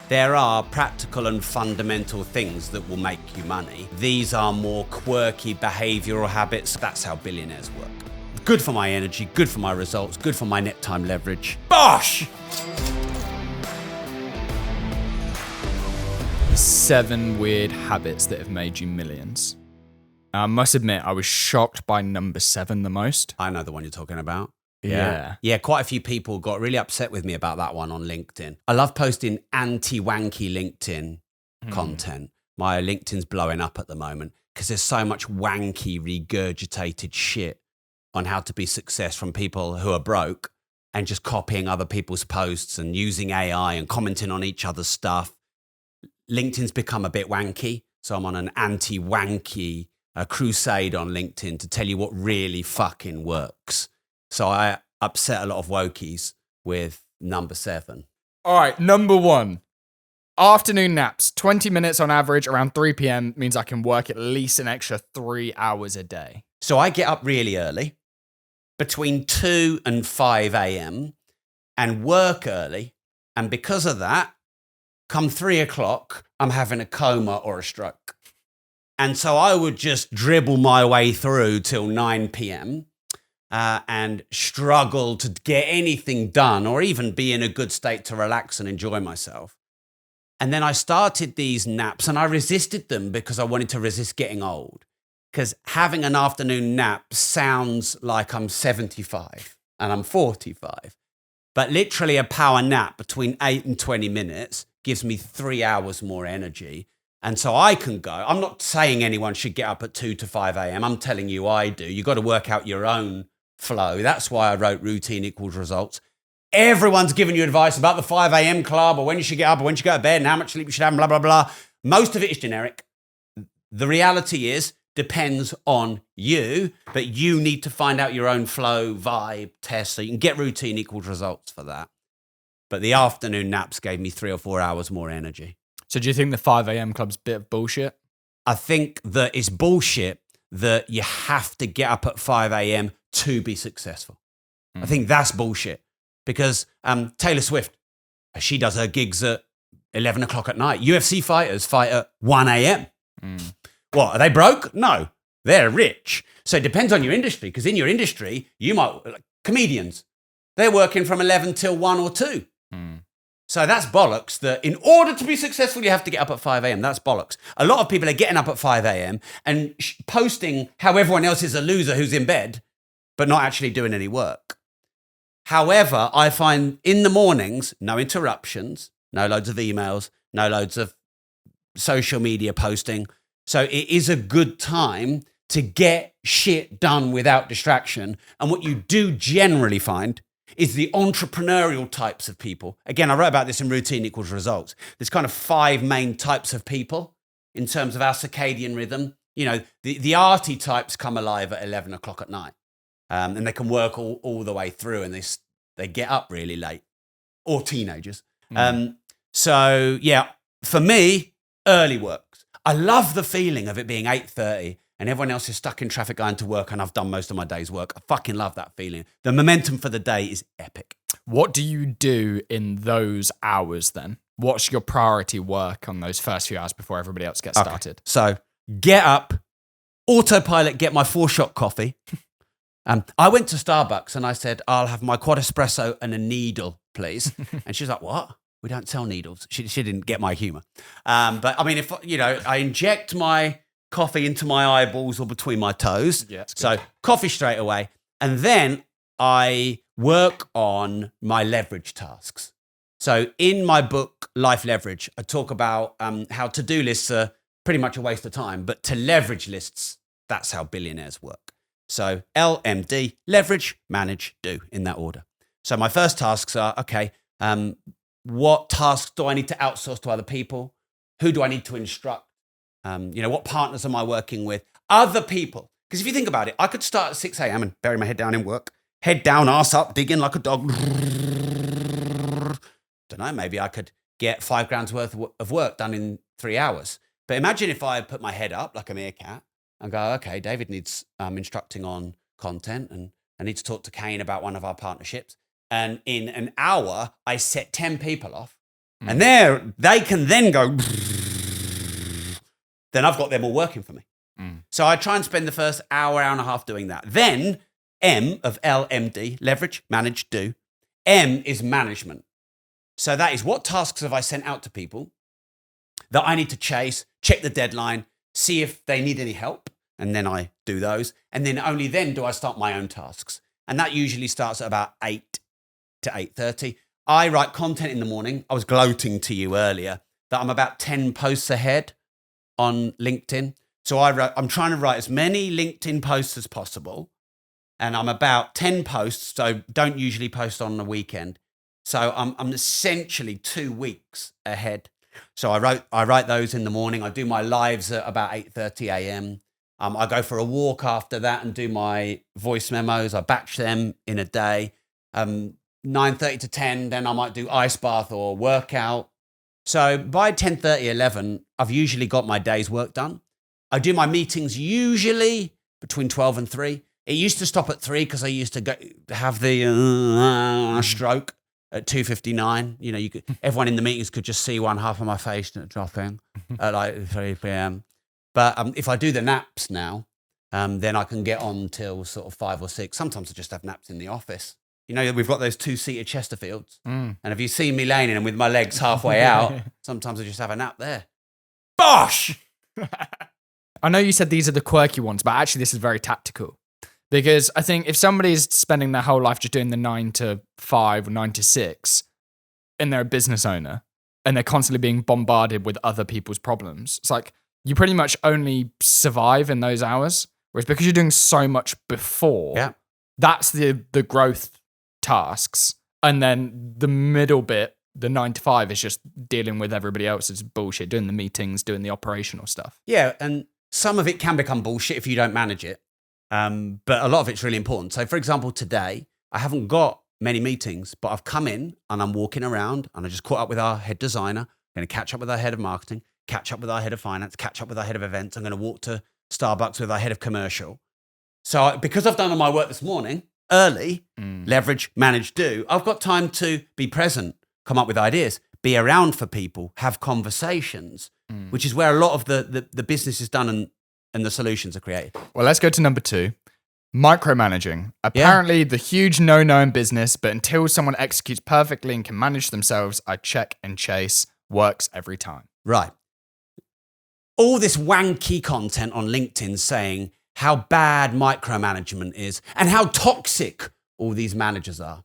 There are practical and fundamental things that will make you money. These are more quirky behavioral habits. That's how billionaires work. Good for my energy, good for my results, good for my net time leverage. Bosh! 7 weird habits that have made you millions. I must admit, I was shocked by number 7 the most. I know the one you're talking about. Yeah. Quite a few people got really upset with me about that one on LinkedIn. I love posting anti-wanky LinkedIn content. My LinkedIn's blowing up at the moment because there's so much wanky, regurgitated shit on how to be success from people who are broke and just copying other people's posts and using AI and commenting on each other's stuff. LinkedIn's become a bit wanky, so I'm on an anti-wanky crusade on LinkedIn to tell you what really fucking works. So I upset a lot of wokies with number 7. All right, number 1. Afternoon naps. 20 minutes on average around 3 p.m. means I can work at least an extra 3 hours a day. So I get up really early, between 2 and 5 a.m., and work early. And because of that, come 3 o'clock, I'm having a coma or a stroke. And so I would just dribble my way through till 9 p.m. And struggle to get anything done or even be in a good state to relax and enjoy myself. And then I started these naps and I resisted them because I wanted to resist getting old. Because having an afternoon nap sounds like I'm 75 and I'm 45. But literally a power nap between 8 and 20 minutes gives me 3 hours more energy. And so I can go. I'm not saying anyone should get up at 2 to 5 a.m. I'm telling you I do. You've got to work out your own flow. That's why I wrote Routine Equals Results. Everyone's giving you advice about the 5 a.m. club or when you should get up or when you should go to bed and how much sleep you should have and blah, blah, blah. Most of it is generic. The reality is, depends on you, but you need to find out your own flow, vibe, test, so you can get Routine Equals Results for that. But the afternoon naps gave me 3 or 4 hours more energy. So do you think the 5 a.m. club's a bit of bullshit? I think that it's bullshit that you have to get up at 5 a.m. to be successful. I think that's bullshit because Taylor Swift, she does her gigs at 11 o'clock at night. UFC fighters fight at 1 a.m. What, are they broke? No, they're rich. So it depends on your industry because in your industry, you might, like comedians, they're working from 11 till 1 or 2. So that's bollocks that in order to be successful, you have to get up at 5 a.m. That's bollocks. A lot of people are getting up at 5 a.m. and posting how everyone else is a loser who's in bed, but not actually doing any work. However, I find in the mornings, no interruptions, no loads of emails, no loads of social media posting. So it is a good time to get shit done without distraction. And what you do generally find is the entrepreneurial types of people. Again, I wrote about this in Routine Equals Results. There's kind of 5 main types of people in terms of our circadian rhythm. You know, the arty types come alive at 11 o'clock at night. And they can work all the way through and they get up really late. Or teenagers. So, yeah, for me, early works. I love the feeling of it being 8:30 and everyone else is stuck in traffic going to work and I've done most of my day's work. I fucking love that feeling. The momentum for the day is epic. What do you do in those hours then? What's your priority work on those first few hours before everybody else gets started? So get up, autopilot, get my 4-shot coffee. I went to Starbucks and I said, I'll have my quad espresso and a needle, please. And she was like, what? We don't sell needles. She didn't get my humor. But I mean, if, you know, I inject my coffee into my eyeballs or between my toes. Yeah, so coffee straight away. And then I work on my leverage tasks. So in my book, Life Leverage, I talk about how to-do lists are pretty much a waste of time, but to leverage lists, that's how billionaires work. So LMD, leverage, manage, do, in that order. So my first tasks are, okay, what tasks do I need to outsource to other people? Who do I need to instruct? What partners am I working with? Other people. Because if you think about it, I could start at 6 a.m. and bury my head down in work, head down, arse up, digging like a dog. Don't know, maybe I could get $5,000 worth of work done in 3 hours. But imagine if I put my head up like a meerkat and go, okay, David needs instructing on content and I need to talk to Kane about one of our partnerships. And in an hour, I set 10 people off And they can then go, then I've got them all working for me. So I try and spend the first hour and a half doing that. Then M of LMD, leverage, manage, do. M is management. So that is, what tasks have I sent out to people that I need to chase, check the deadline, see if they need any help, and then I do those. And then only then do I start my own tasks. And that usually starts at about 8 to 8:30. I write content in the morning. I was gloating to you earlier that I'm about 10 posts ahead on LinkedIn. So I'm trying to write as many LinkedIn posts as possible. And I'm about 10 posts, so don't usually post on the weekend. So I'm essentially 2 weeks ahead. So I write those in the morning. I do my lives at about 8:30 a.m. I go for a walk after that and do my voice memos. I batch them in a day. 9:30 to 10, then I might do ice bath or workout. So by 10:30, 11, I've usually got my day's work done. I do my meetings usually between 12 and 3. It used to stop at 3 because I used to have the stroke at 2:59. You know, everyone in the meetings could just see one half of my face dropping at like 3 p.m. But if I do the naps now, then I can get on till sort of 5 or 6. Sometimes I just have naps in the office. You know, we've got those 2-seater Chesterfields. And if you see me laying in them with my legs halfway out, sometimes I just have a nap there. Bosh! I know you said these are the quirky ones, but actually this is very tactical. Because I think if somebody's spending their whole life just doing the 9 to 5 or 9 to 6, and they're a business owner, and they're constantly being bombarded with other people's problems, it's like you pretty much only survive in those hours. Whereas because you're doing so much before, that's the growth tasks. And then the middle bit, the 9 to 5, is just dealing with everybody else's bullshit, doing the meetings, doing the operational stuff. Yeah, and some of it can become bullshit if you don't manage it. But a lot of it's really important. So for example, today, I haven't got many meetings, but I've come in and I'm walking around and I just caught up with our head designer, going to catch up with our head of marketing, catch up with our head of finance, catch up with our head of events. I'm going to walk to Starbucks with our head of commercial. So because I've done all my work this morning, early, leverage, manage, do, I've got time to be present, come up with ideas, be around for people, have conversations, which is where a lot of the business is done and the solutions are created. Well, let's go to number 2. Micromanaging. Apparently the huge no-no in business, but until someone executes perfectly and can manage themselves, I check and chase. Works every time. Right. All this wanky content on LinkedIn saying how bad micromanagement is and how toxic all these managers are.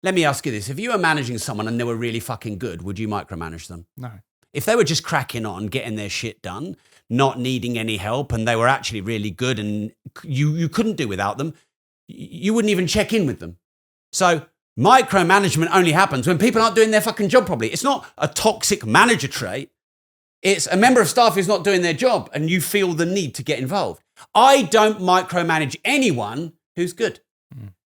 Let me ask you this. If you were managing someone and they were really fucking good, would you micromanage them? No. If they were just cracking on, getting their shit done, not needing any help, and they were actually really good and you couldn't do without them, you wouldn't even check in with them. So micromanagement only happens when people aren't doing their fucking job properly. It's not a toxic manager trait. It's a member of staff who's not doing their job and you feel the need to get involved. I don't micromanage anyone who's good,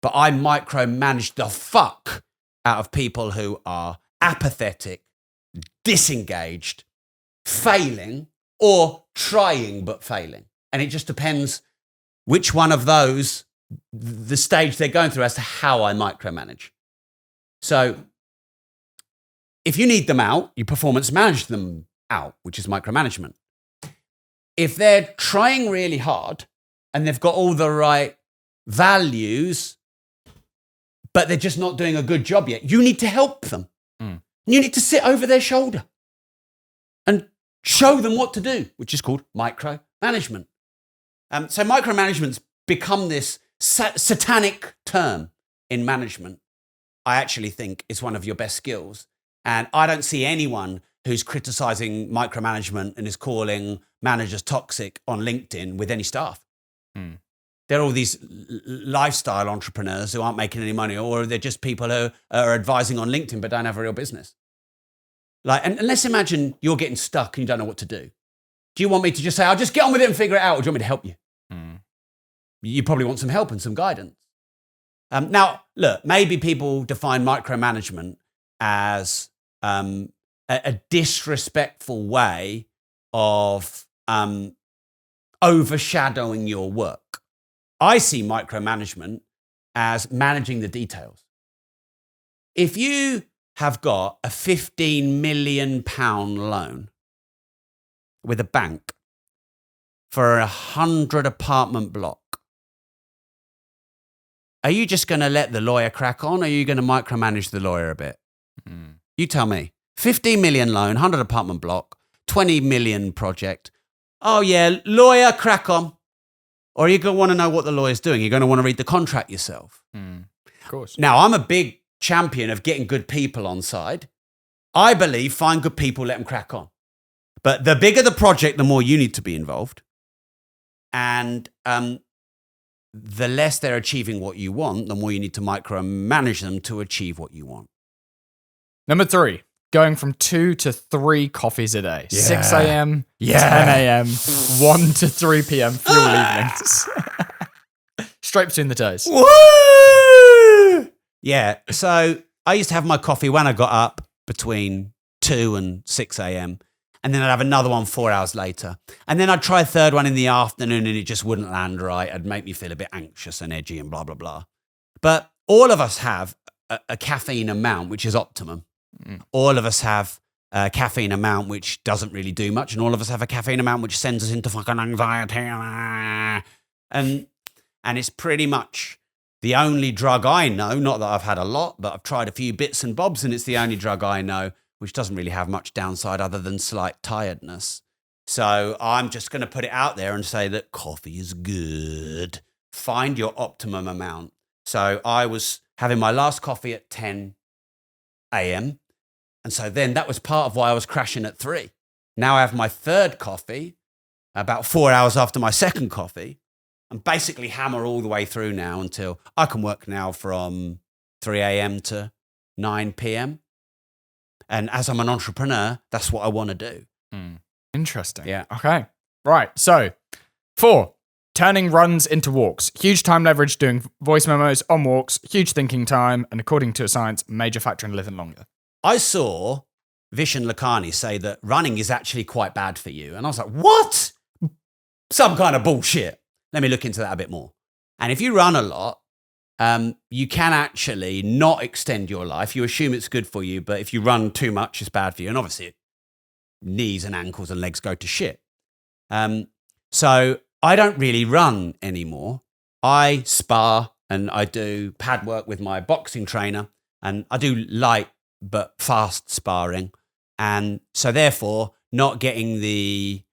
but I micromanage the fuck out of people who are apathetic, disengaged, failing, or trying but failing. And it just depends which one of those, the stage they're going through, as to how I micromanage. So if you need them out, you performance manage them out, which is micromanagement. If they're trying really hard and they've got all the right values, but they're just not doing a good job yet, you need to help them. You need to sit over their shoulder and show them what to do, which is called micromanagement. So micromanagement's become this satanic term in management. I actually think it's one of your best skills. And I don't see anyone who's criticizing micromanagement and is calling managers toxic on LinkedIn with any staff. They're all these lifestyle entrepreneurs who aren't making any money, or they're just people who are advising on LinkedIn but don't have a real business. And let's imagine you're getting stuck and you don't know what to do. Do you want me to just say, I'll just get on with it and figure it out, or do you want me to help you? You probably want some help and some guidance. Now, look, maybe people define micromanagement as a disrespectful way of overshadowing your work. I see micromanagement as managing the details. If you have got a £15 million loan with a bank for a 100 apartment block. Are you just going to let the lawyer crack on, or are you going to micromanage the lawyer a bit? You tell me. 15 million loan, 100 apartment block, 20 million project. Oh yeah, lawyer, crack on. Or are you going to want to know what the lawyer's doing? You're going to want to read the contract yourself. Of course. Now, I'm a big champion of getting good people on side. I believe find good people, let them crack on. But the bigger the project, the more you need to be involved. And the less they're achieving what you want, the more you need to micromanage them to achieve what you want. Number 3, going from 2 to 3 coffees a day. 6 a.m., 10 a.m., 1 to 3 p.m. fuel evenings. Straight between the toes. Woo! Yeah, so I used to have my coffee when I got up between 2 and 6 a.m. And then I'd have another one 4 hours later. And then I'd try a third one in the afternoon and it just wouldn't land right. It'd make me feel a bit anxious and edgy and blah, blah, blah. But all of us have a caffeine amount, which is optimum. All of us have a caffeine amount, which doesn't really do much. And all of us have a caffeine amount, which sends us into fucking anxiety. And it's pretty much the only drug I know, not that I've had a lot, but I've tried a few bits and bobs, and it's the only drug I know which doesn't really have much downside other than slight tiredness. So I'm just going to put it out there and say that coffee is good. Find your optimum amount. So I was having my last coffee at 10 a.m. And so then that was part of why I was crashing at 3. Now I have my third coffee about 4 hours after my second coffee, and basically hammer all the way through now until I can work now from 3 a.m. to 9 p.m. And as I'm an entrepreneur, that's what I want to do. Interesting. Yeah. Okay. Right. So 4, turning runs into walks. Huge time leverage doing voice memos on walks, huge thinking time, and according to a science, major factor in living longer. I saw Vishen Lakhani say that running is actually quite bad for you. And I was like, what? Some kind of bullshit. Let me look into that a bit more. And if you run a lot, you can actually not extend your life. You assume it's good for you, but if you run too much, it's bad for you. And obviously, knees and ankles and legs go to shit. So I don't really run anymore. I spar and I do pad work with my boxing trainer, and I do light but fast sparring. And so therefore, not getting the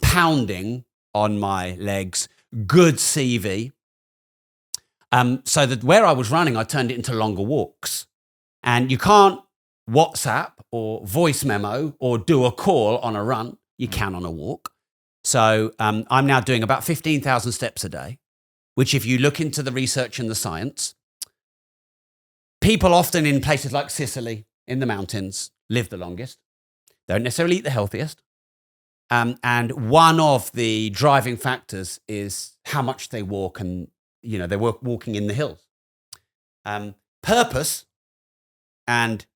pounding on my legs, good CV. So that where I was running, I turned it into longer walks. And you can't WhatsApp or voice memo or do a call on a run. You can on a walk. So I'm now doing about 15,000 steps a day, which if you look into the research and the science, people often in places like Sicily, in the mountains, live the longest. They don't necessarily eat the healthiest. And one of the driving factors is how much they walk, and they're walking in the hills. Purpose and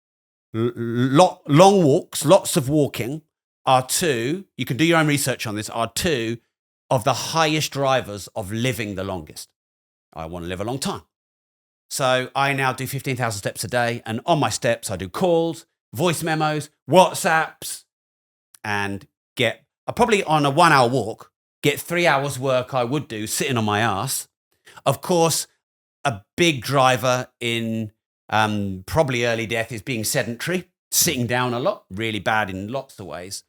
long walks, lots of walking are 2, you can do your own research on this, are 2 of the highest drivers of living the longest. I want to live a long time. So I now do 15,000 steps a day, and on my steps, I do calls, voice memos, WhatsApps, and I probably on a 1 hour walk, get 3 hours work I would do sitting on my ass. Of course, a big driver in probably early death is being sedentary, sitting down a lot, really bad in lots of ways.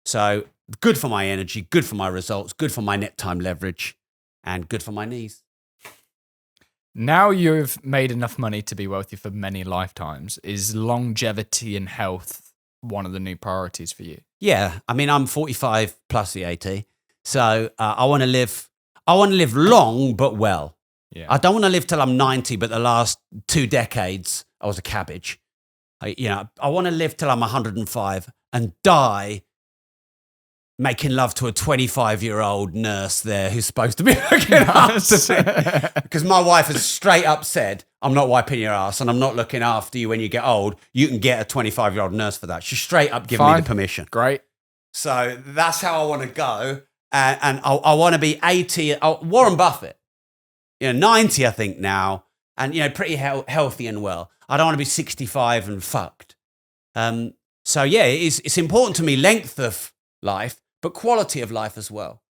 So good for my energy, good for my results, good for my net time leverage, and good for my knees. Now you've made enough money to be wealthy for many lifetimes. Is longevity and health one of the new priorities for you? Yeah, I mean, I'm 45 plus VAT, so I want to live long but well. Yeah. I don't want to live till I'm 90, but the last 2 decades I was a cabbage. I want to live till I'm 105 and die making love to a 25-year-old nurse there who's supposed to be looking after me. Because my wife has straight up said, I'm not wiping your ass and I'm not looking after you when you get old. You can get a 25-year-old nurse for that. She's straight up given me the permission. Great. So that's how I want to go. And I want to be 80. Warren Buffett, 90, I think now. and, pretty healthy and well. I don't want to be 65 and fucked. So yeah, it's important to me, length of life, but quality of life as well.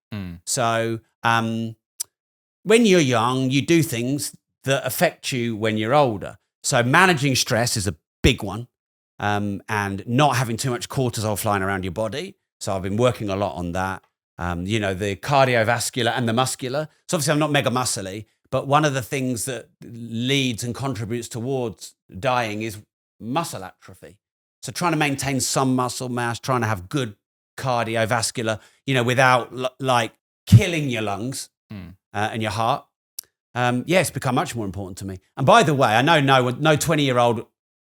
So when you're young, you do things that affect you when you're older. So managing stress is a big one, and not having too much cortisol flying around your body. So I've been working a lot on that. The cardiovascular and the muscular. So obviously I'm not mega muscly, but one of the things that leads and contributes towards dying is muscle atrophy. So trying to maintain some muscle mass, trying to have good cardiovascular, without like killing your lungs and your heart. It's become much more important to me. And by the way, I know no 20-year-old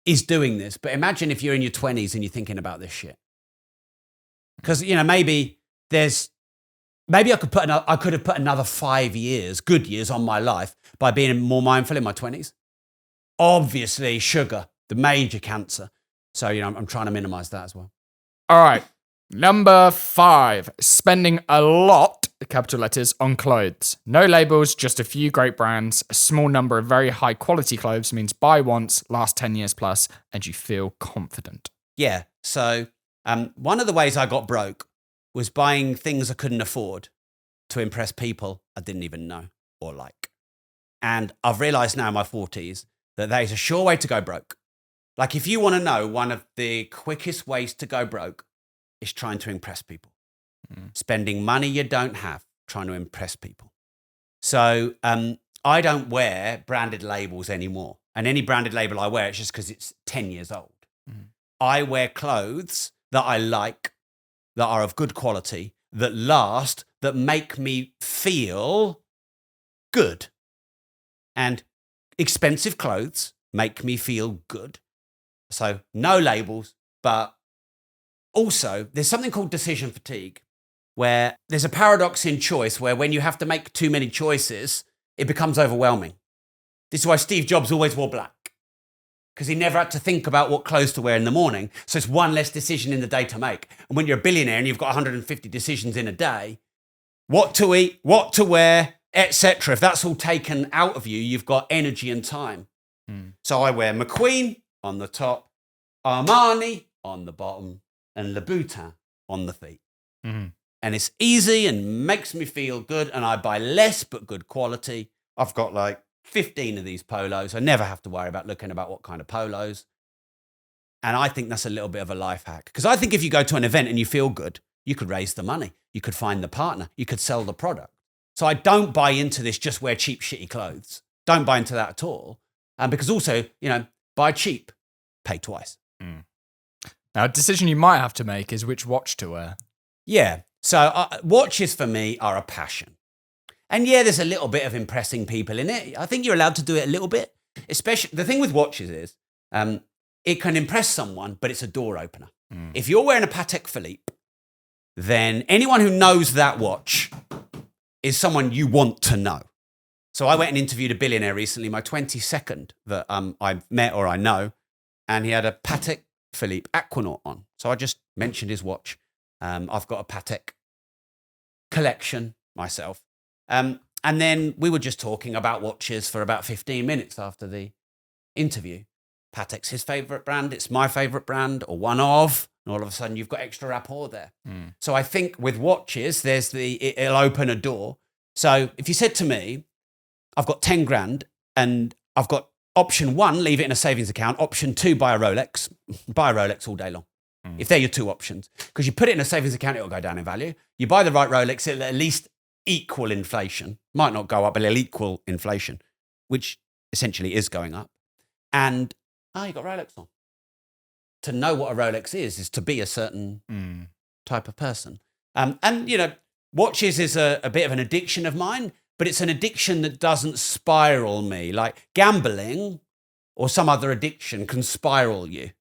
is doing this, but imagine if you're in your 20s and you're thinking about this shit. Because, maybe I could have put another 5 years, good years on my life by being more mindful in my 20s. Obviously, sugar, the major cancer. So, I'm trying to minimize that as well. All right. Number 5, spending a lot, capital letters, on clothes. No labels, just a few great brands. A small number of very high quality clothes means buy once, last 10 years plus, and you feel confident. Yeah. So one of the ways I got broke was buying things I couldn't afford to impress people I didn't even know or like. And I've realized now in my 40s that is a sure way to go broke. Like, if you want to know, one of the quickest ways to go broke is trying to impress people. Spending money you don't have, trying to impress people. So I don't wear branded labels anymore. And any branded label I wear, it's just because it's 10 years old. I wear clothes that I like, that are of good quality, that last, that make me feel good. And expensive clothes make me feel good. So no labels, but also there's something called decision fatigue, where there's a paradox in choice, where when you have to make too many choices, it becomes overwhelming. This is why Steve Jobs always wore black, because he never had to think about what clothes to wear in the morning. So it's one less decision in the day to make. And when you're a billionaire and you've got 150 decisions in a day, what to eat, what to wear, etc., if that's all taken out of you, you've got energy and time. So I wear McQueen on the top, Armani on the bottom, and Louboutin on the feet. And it's easy and makes me feel good, and I buy less but good quality. I've got like 15 of these polos. I never have to worry about looking about what kind of polos. And I think that's a little bit of a life hack, because I think if you go to an event and you feel good, you could raise the money, you could find the partner, you could sell the product. So I don't buy into this just wear cheap, shitty clothes. Don't buy into that at all. Because also, buy cheap, pay twice. Now, a decision you might have to make is which watch to wear. Yeah. So watches for me are a passion. And yeah, there's a little bit of impressing people in it. I think you're allowed to do it a little bit. Especially, the thing with watches is it can impress someone, but it's a door opener. If you're wearing a Patek Philippe, then anyone who knows that watch is someone you want to know. So I went and interviewed a billionaire recently, my 22nd that I met or I know, and he had a Patek Philippe Aquanaut on. So I just mentioned his watch. I've got a Patek collection myself. And then we were just talking about watches for about 15 minutes after the interview. Patek's his favorite brand. It's my favorite brand, or one of. And all of a sudden, you've got extra rapport there. So I think with watches, it'll open a door. So if you said to me, I've got 10 grand and I've got option 1, leave it in a savings account. Option 2, buy a Rolex. Buy a Rolex all day long. If they're your two options. Because you put it in a savings account, it'll go down in value. You buy the right Rolex, it'll at least equal inflation. Might not go up, but it'll equal inflation, which essentially is going up. And, you got Rolex on. To know what a Rolex is to be a certain type of person. And watches is a bit of an addiction of mine, but it's an addiction that doesn't spiral me. Like gambling or some other addiction can spiral you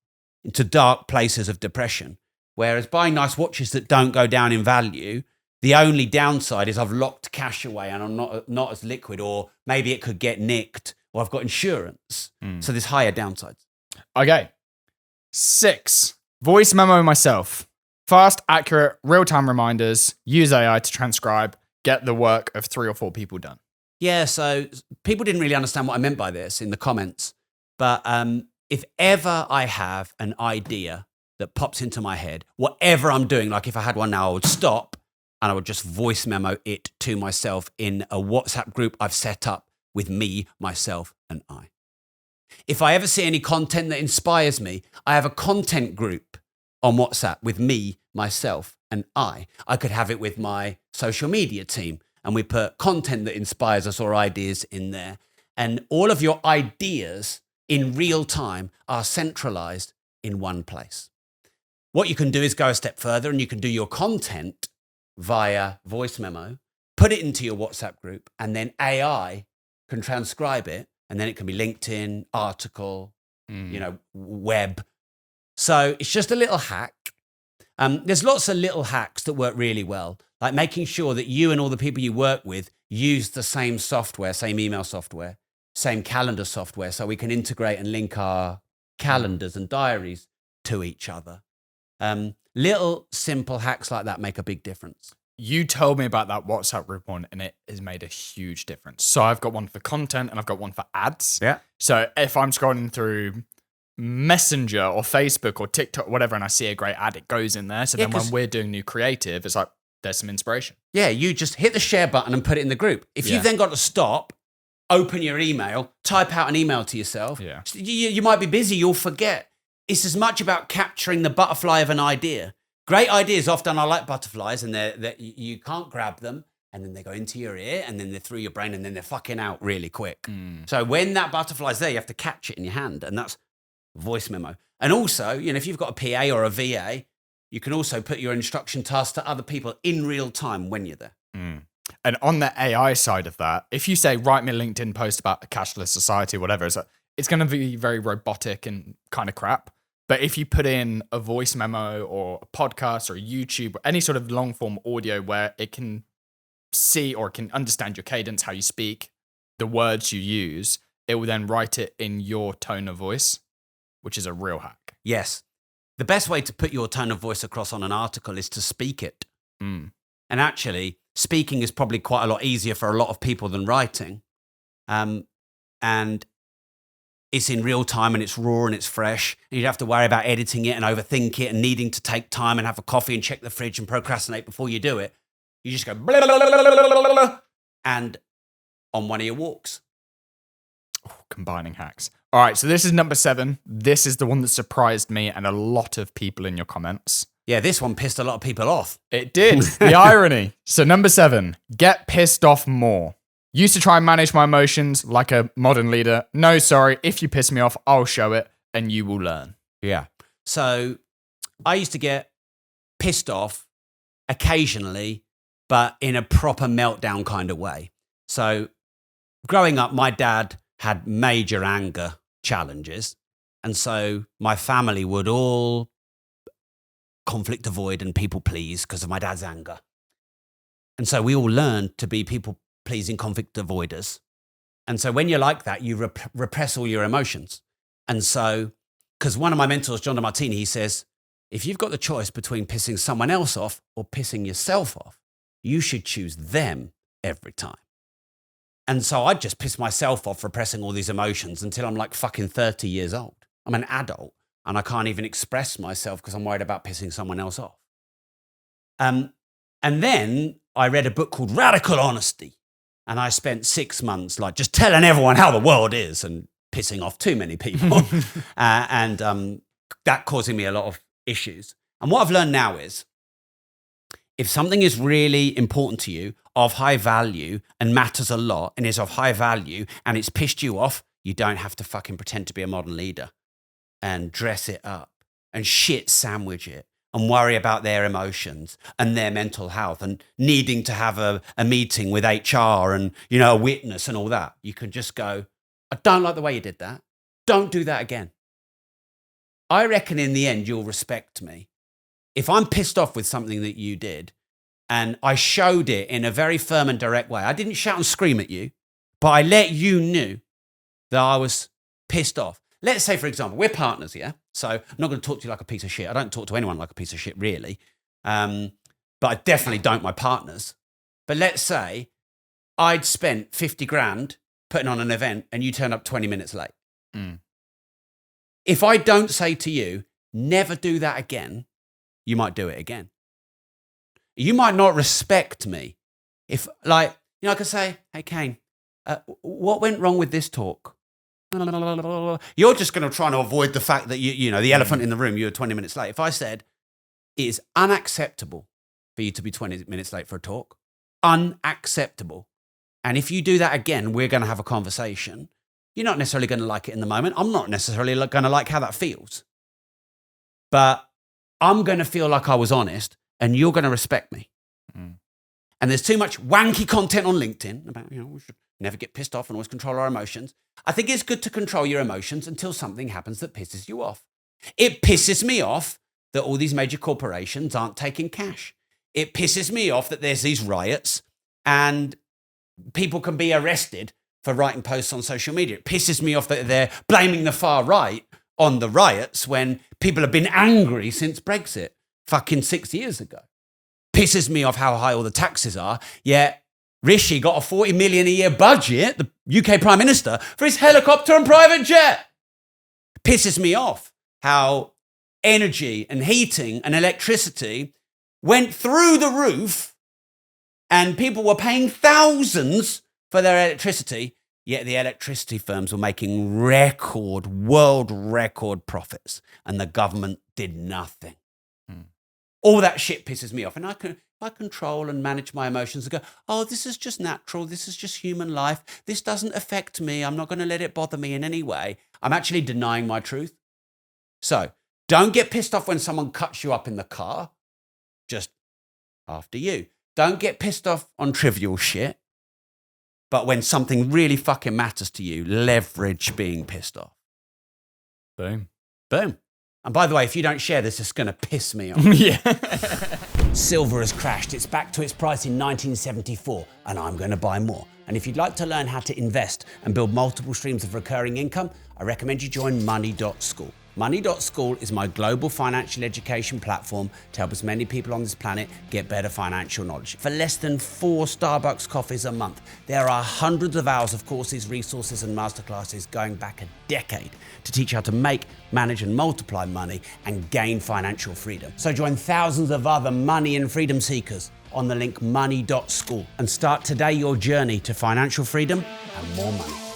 into dark places of depression. Whereas buying nice watches that don't go down in value, the only downside is I've locked cash away and I'm not as liquid, or maybe it could get nicked, or I've got insurance. So there's higher downsides. Okay. 6, voice memo myself. Fast, accurate, real-time reminders. Use AI to transcribe. Get the work of 3 or 4 people done. Yeah, so people didn't really understand what I meant by this in the comments. But if ever I have an idea that pops into my head, whatever I'm doing, like if I had one now, I would stop and I would just voice memo it to myself in a WhatsApp group I've set up with me, myself, and I. If I ever see any content that inspires me, I have a content group on WhatsApp with me, myself, and I. I could have it with my social media team, and we put content that inspires us or ideas in there. And all of your ideas in real time are centralized in one place. What you can do is go a step further and you can do your content via voice memo, put it into your WhatsApp group, and then AI can transcribe it. And then it can be LinkedIn, article, web. So it's just a little hack. There's lots of little hacks that work really well, like making sure that you and all the people you work with use the same software, same email software, same calendar software, so we can integrate and link our calendars and diaries to each other. Little simple hacks like that make a big difference. You told me about that WhatsApp group one, and it has made a huge difference. So I've got one for content and I've got one for ads. Yeah. So if I'm scrolling through Messenger or Facebook or TikTok, whatever, and I see a great ad, it goes in there. So then when we're doing new creative, it's like, there's some inspiration. Yeah, you just hit the share button and put it in the group. If you've then got to stop, open your email, type out an email to yourself. Yeah. You might be busy, you'll forget. It's as much about capturing the butterfly of an idea. Great ideas often are like butterflies, and you can't grab them, and then they go into your ear, and then they're through your brain, and then they're fucking out really quick. So when that butterfly's there, you have to catch it in your hand, and that's voice memo. And also, if you've got a PA or a VA, you can also put your instruction tasks to other people in real time when you're there. And on the AI side of that, if you say, write me a LinkedIn post about a cashless society, whatever, it's going to be very robotic and kind of crap. But if you put in a voice memo or a podcast or a YouTube or any sort of long form audio where it can see or it can understand your cadence, how you speak, the words you use, it will then write it in your tone of voice, which is a real hack. Yes. The best way to put your tone of voice across on an article is to speak it. And actually, speaking is probably quite a lot easier for a lot of people than writing. And it's in real time and it's raw and it's fresh. And you don't have to worry about editing it and overthink it and needing to take time and have a coffee and check the fridge and procrastinate before you do it. You just go blah, blah, blah, blah, blah, blah, blah, and on one of your walks. Combining hacks. All right, so this is number 7. This is the one that surprised me and a lot of people in your comments. Yeah, this one pissed a lot of people off. It did. The irony. So number 7, get pissed off more. Used to try and manage my emotions like a modern leader. No, sorry. If you piss me off, I'll show it and you will learn. Yeah. So I used to get pissed off occasionally, but in a proper meltdown kind of way. So growing up, my dad had major anger challenges. And so my family would all conflict avoid and people please because of my dad's anger. And so we all learned to be people pleasing conflict avoiders. And so when you're like that, you repress all your emotions. And so, because one of my mentors, John DeMartini, he says, if you've got the choice between pissing someone else off or pissing yourself off, you should choose them every time. And so I just piss myself off repressing all these emotions until I'm like fucking 30 years old. I'm an adult and I can't even express myself because I'm worried about pissing someone else off. And then I read a book called Radical Honesty. And I spent 6 months like just telling everyone how the world is and pissing off too many people. and that causing me a lot of issues. And what I've learned now is if something is really important to you, of high value and matters a lot and is of high value and it's pissed you off, you don't have to fucking pretend to be a modern leader and dress it up and shit sandwich it and worry about their emotions and their mental health and needing to have a meeting with HR and, a witness and all that. You can just go, I don't like the way you did that. Don't do that again. I reckon in the end, you'll respect me. If I'm pissed off with something that you did and I showed it in a very firm and direct way, I didn't shout and scream at you, but I let you know that I was pissed off. Let's say, for example, we're partners, yeah? So I'm not going to talk to you like a piece of shit. I don't talk to anyone like a piece of shit, really. But I definitely don't my partners. But let's say I'd spent 50 grand putting on an event and you turn up 20 minutes late. If I don't say to you, never do that again, you might do it again. You might not respect me. If, like, you know, I could say, hey, Kane, what went wrong with this talk? You're just going to try to avoid the fact that, you know, the elephant in the room, you're 20 minutes late. If I said, it is unacceptable for you to be 20 minutes late for a talk, unacceptable. And if you do that again, we're going to have a conversation. You're not necessarily going to like it in the moment. I'm not necessarily going to like how that feels. But I'm going to feel like I was honest and you're going to respect me. And there's too much wanky content on LinkedIn about, you know, we should never get pissed off and always control our emotions. I think it's good to control your emotions until something happens that pisses you off. It pisses me off that all these major corporations aren't taking cash. It pisses me off that there's these riots and people can be arrested for writing posts on social media. It pisses me off that they're blaming the far right on the riots when people have been angry since Brexit fucking 6 years ago. Pisses me off how high all the taxes are, yet Rishi got a 40 million a year budget, the UK Prime Minister, for his helicopter and private jet. Pisses me off how energy and heating and electricity went through the roof and people were paying thousands for their electricity, yet the electricity firms were making world record profits and the government did nothing. All that shit pisses me off. And I control and manage my emotions and go, oh, this is just natural. This is just human life. This doesn't affect me. I'm not going to let it bother me in any way. I'm actually denying my truth. So don't get pissed off when someone cuts you up in the car. Just after you. Don't get pissed off on trivial shit. But when something really fucking matters to you, leverage being pissed off. Boom. Boom. And by the way, if you don't share this, it's going to piss me off. Yeah. Silver has crashed. It's back to its price in 1974, and I'm going to buy more. And if you'd like to learn how to invest and build multiple streams of recurring income, I recommend you join Money.School. Money.School is my global financial education platform to help as many people on this planet get better financial knowledge. For less than 4 Starbucks coffees a month, there are hundreds of hours of courses, resources, and masterclasses going back a decade to teach how to make, manage, and multiply money and gain financial freedom. So join thousands of other money and freedom seekers on the link money.school and start today your journey to financial freedom and more money.